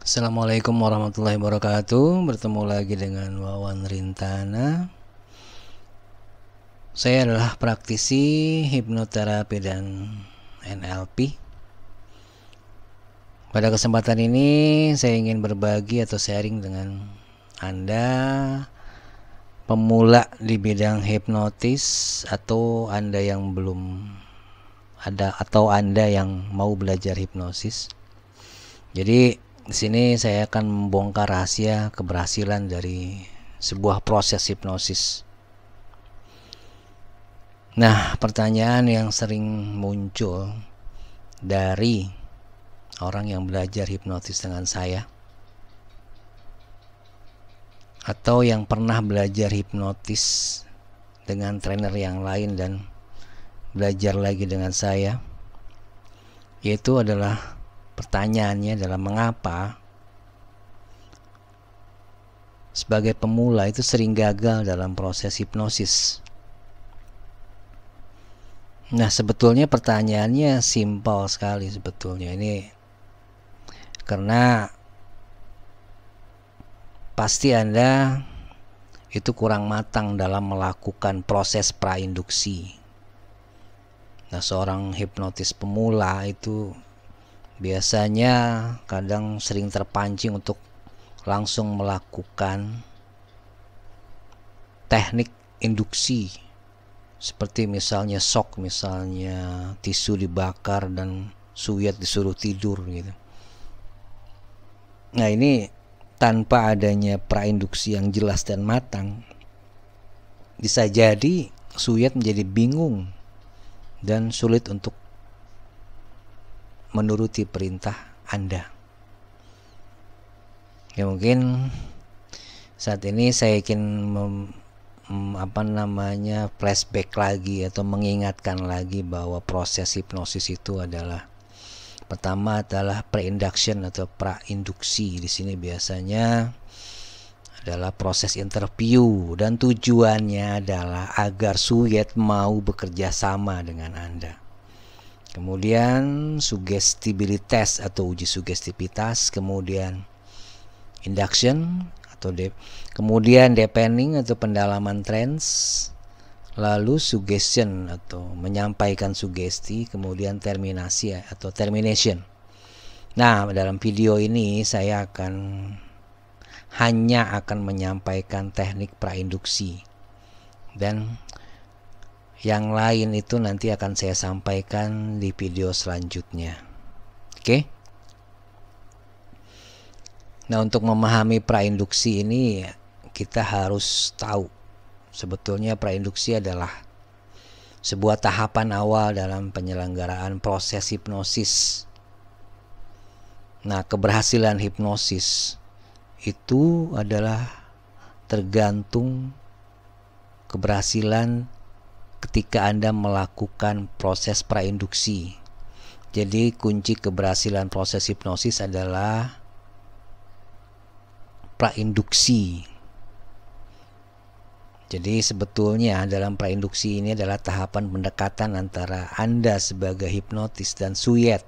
Assalamualaikum warahmatullahi wabarakatuh. Bertemu lagi dengan Wawan Rintana. Saya adalah praktisi hipnoterapi dan NLP. Pada kesempatan ini saya ingin berbagi atau sharing dengan Anda pemula di bidang hipnotis, atau Anda yang belum ada, atau Anda yang mau belajar hipnosis. Jadi di sini saya akan membongkar rahasia keberhasilan dari sebuah proses hipnosis. Nah, pertanyaan yang sering muncul dari orang yang belajar hipnotis dengan saya, atau yang pernah belajar hipnotis dengan trainer yang lain dan belajar lagi dengan saya, yaitu adalah pertanyaannya adalah mengapa sebagai pemula itu sering gagal dalam proses hipnosis. Nah, sebetulnya pertanyaannya simpel sekali sebetulnya. Ini karena pasti Anda itu kurang matang dalam melakukan proses prainduksi. Nah, seorang hipnotis pemula itu biasanya kadang sering terpancing untuk langsung melakukan teknik induksi, seperti misalnya shock, misalnya tisu dibakar dan suyat disuruh tidur gitu. Nah, ini tanpa adanya prainduksi yang jelas dan matang, bisa jadi suyat menjadi bingung dan sulit untuk menuruti perintah Anda. Ya, mungkin saat ini saya ingin flashback lagi atau mengingatkan lagi bahwa proses hipnosis itu adalah, pertama adalah pre-induction atau prainduksi. Di sini biasanya adalah proses interview dan tujuannya adalah agar suyat mau bekerja sama dengan Anda. Kemudian sugestibilitas atau uji sugestivitas, kemudian induction atau kemudian deepening atau pendalaman trance, lalu suggestion atau menyampaikan sugesti, kemudian terminasi atau termination. Nah, dalam video ini saya hanya akan menyampaikan teknik prainduksi, dan yang lain itu nanti akan saya sampaikan di video selanjutnya. Oke? Nah, untuk memahami prainduksi ini kita harus tahu sebetulnya prainduksi adalah sebuah tahapan awal dalam penyelenggaraan proses hipnosis. Nah, keberhasilan hipnosis itu adalah tergantung keberhasilan ketika Anda melakukan proses prainduksi. Jadi kunci keberhasilan proses hipnosis adalah prainduksi. Jadi sebetulnya dalam prainduksi ini adalah tahapan pendekatan antara Anda sebagai hipnotis dan suyat,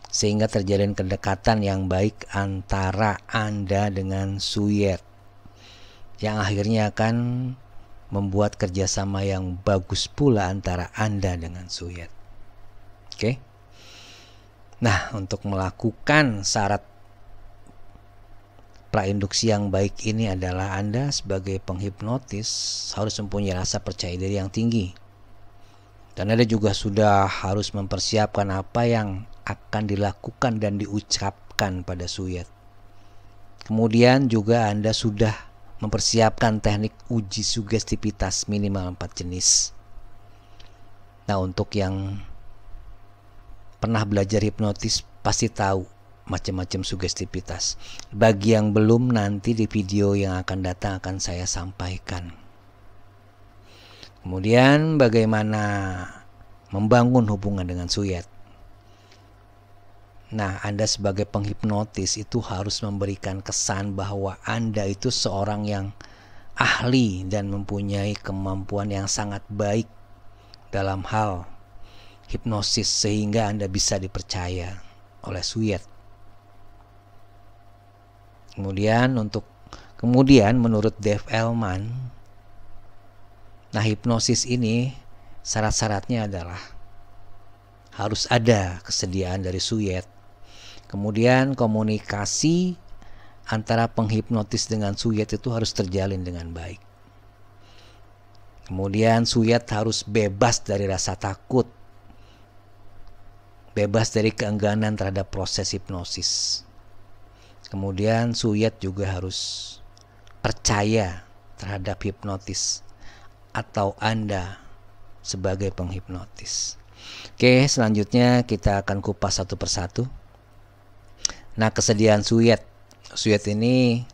sehingga terjalin kedekatan yang baik antara Anda dengan suyat, yang akhirnya akan membuat kerjasama yang bagus pula antara Anda dengan suyat. Oke? Nah, untuk melakukan syarat prainduksi yang baik ini adalah Anda sebagai penghipnotis harus mempunyai rasa percaya diri yang tinggi. Dan Anda juga sudah harus mempersiapkan apa yang akan dilakukan dan diucapkan pada suyat. Kemudian juga Anda sudah mempersiapkan teknik uji sugestivitas minimal 4 jenis. Nah, untuk yang pernah belajar hipnotis pasti tahu macam-macam sugestivitas. Bagi yang belum, nanti di video yang akan datang akan saya sampaikan. Kemudian bagaimana membangun hubungan dengan suyat. Nah, Anda sebagai penghipnotis itu harus memberikan kesan bahwa Anda itu seorang yang ahli dan mempunyai kemampuan yang sangat baik dalam hal hipnosis, sehingga Anda bisa dipercaya oleh suyat. Kemudian menurut Dave Elman, nah hipnosis ini syarat-syaratnya adalah harus ada kesediaan dari suyet. Kemudian komunikasi antara penghipnotis dengan suyet itu harus terjalin dengan baik. Kemudian suyet harus bebas dari rasa takut, bebas dari keengganan terhadap proses hipnosis. Kemudian suyet juga harus percaya terhadap hipnotis atau Anda sebagai penghipnotis. Oke, selanjutnya kita akan kupas satu persatu. Nah, kesediaan suyet ini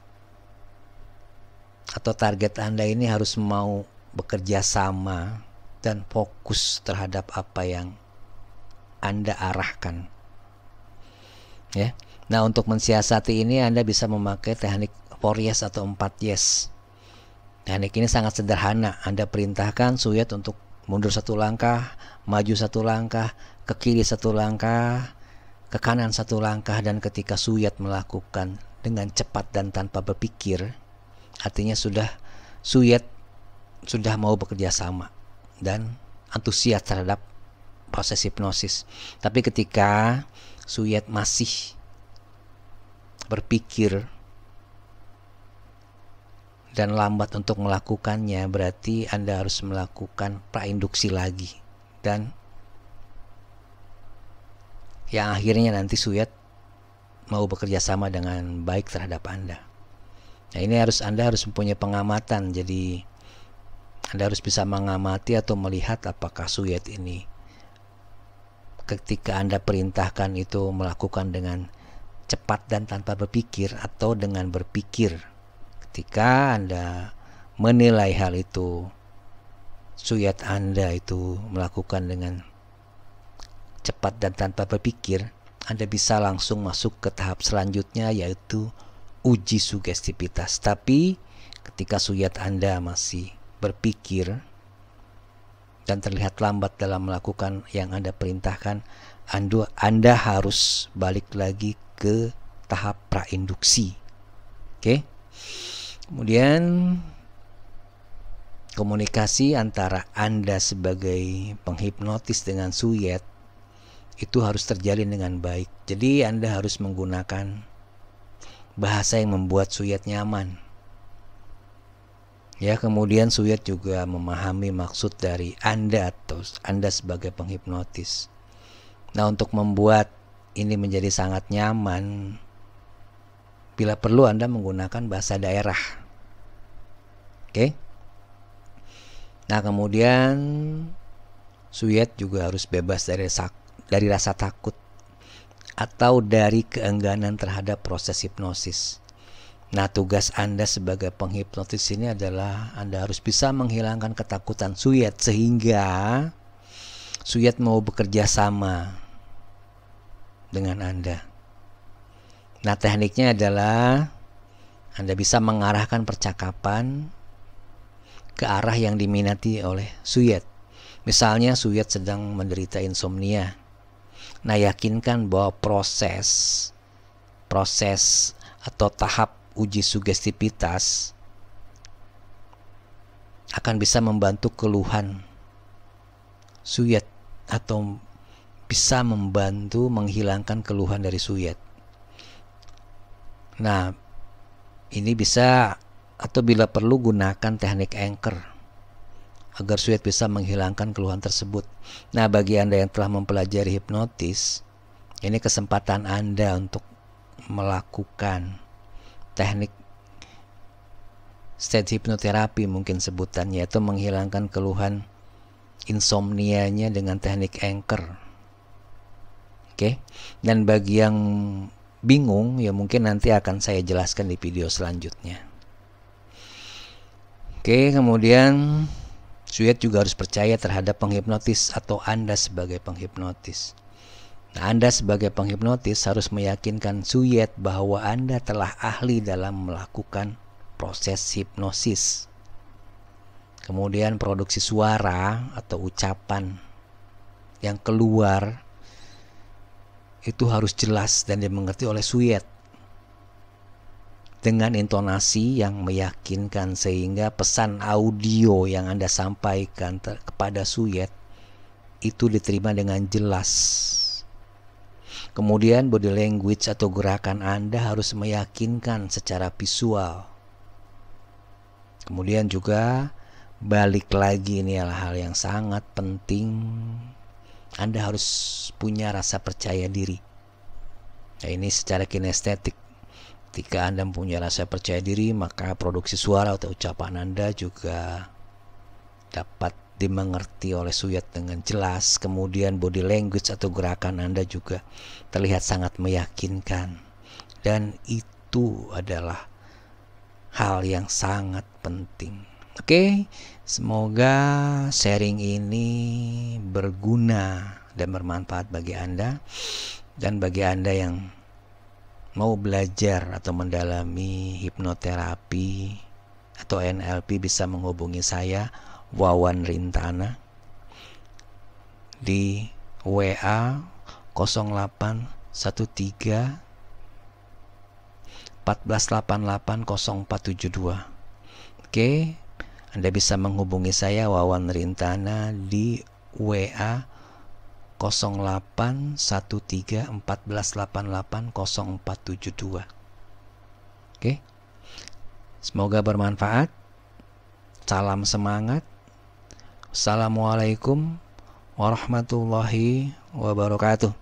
atau target Anda ini harus mau bekerja sama dan fokus terhadap apa yang Anda arahkan. Ya. Nah, untuk mensiasati ini Anda bisa memakai teknik 4 yes atau 4 yes. Teknik ini sangat sederhana. Anda perintahkan suyet untuk mundur 1 langkah, maju 1 langkah, ke kiri 1 langkah, ke kanan 1 langkah, dan ketika suyet melakukan dengan cepat dan tanpa berpikir, artinya suyet sudah mau bekerja sama dan antusias terhadap proses hipnosis. Tapi ketika suyet masih berpikir dan lambat untuk melakukannya, berarti Anda harus melakukan prainduksi lagi, dan yang akhirnya nanti suyet mau bekerja sama dengan baik terhadap Anda. Nah, ini Anda harus mempunyai pengamatan. Jadi Anda harus bisa mengamati atau melihat apakah suyet ini ketika Anda perintahkan itu melakukan dengan cepat dan tanpa berpikir atau dengan berpikir. Ketika Anda menilai hal itu, suyet Anda itu melakukan dengan cepat dan tanpa berpikir, Anda bisa langsung masuk ke tahap selanjutnya, yaitu uji sugestivitas. Tapi ketika suyet Anda masih berpikir dan terlihat lambat dalam melakukan yang Anda perintahkan, Anda harus balik lagi ke tahap prainduksi. Oke. Kemudian komunikasi antara Anda sebagai penghipnotis dengan suyet itu harus terjalin dengan baik. Jadi Anda harus menggunakan bahasa yang membuat suyet nyaman. Ya, kemudian suyet juga memahami maksud dari Anda atau Anda sebagai penghipnotis. Nah, untuk membuat ini menjadi sangat nyaman, bila perlu Anda menggunakan bahasa daerah. Oke. Nah, kemudian suyet juga harus bebas dari rasa takut atau dari keengganan terhadap proses hipnosis. Nah, tugas Anda sebagai penghipnotis ini adalah Anda harus bisa menghilangkan ketakutan suyet sehingga suyet mau bekerja sama dengan Anda. Nah, tekniknya adalah Anda bisa mengarahkan percakapan ke arah yang diminati oleh suyet. Misalnya suyet sedang menderita insomnia. Nah, yakinkan bahwa proses atau tahap uji sugestivitas akan bisa membantu keluhan suyet atau bisa membantu menghilangkan keluhan dari suyet. Nah, ini bisa atau bila perlu gunakan teknik anchor agar suyet bisa menghilangkan keluhan tersebut. Nah, bagi Anda yang telah mempelajari hipnotis, ini kesempatan Anda untuk melakukan teknik state hipnoterapi mungkin sebutannya, yaitu menghilangkan keluhan insomnianya dengan teknik anchor. Oke. Dan bagi yang bingung, ya mungkin nanti akan saya jelaskan di video selanjutnya. Oke, kemudian suyet juga harus percaya terhadap penghipnotis atau Anda sebagai penghipnotis. Nah, Anda sebagai penghipnotis harus meyakinkan suyet bahwa Anda telah ahli dalam melakukan proses hipnosis. Kemudian produksi suara atau ucapan yang keluar itu harus jelas dan dimengerti oleh suyet. dengan intonasi yang meyakinkan sehingga pesan audio yang Anda sampaikan kepada Suyet itu diterima dengan jelas. Kemudian body language atau gerakan Anda harus meyakinkan secara visual. Kemudian juga balik lagi, ini adalah hal yang sangat penting. Anda harus punya rasa percaya diri. Nah, ini secara kinestetik. Ketika Anda punya rasa percaya diri, maka produksi suara atau ucapan Anda juga dapat dimengerti oleh Suyet dengan jelas. Kemudian body language atau gerakan Anda juga terlihat sangat meyakinkan. Dan itu adalah hal yang sangat penting. Oke, semoga sharing ini berguna dan bermanfaat bagi Anda. Dan bagi Anda yang mau belajar atau mendalami hipnoterapi atau NLP, bisa menghubungi saya, Wawan Rintana, di WA 0813 1488 0472. Oke, Anda bisa menghubungi saya, Wawan Rintana, di WA 0813 1488 0472. Oke, semoga bermanfaat. Salam semangat. Assalamualaikum warahmatullahi wabarakatuh.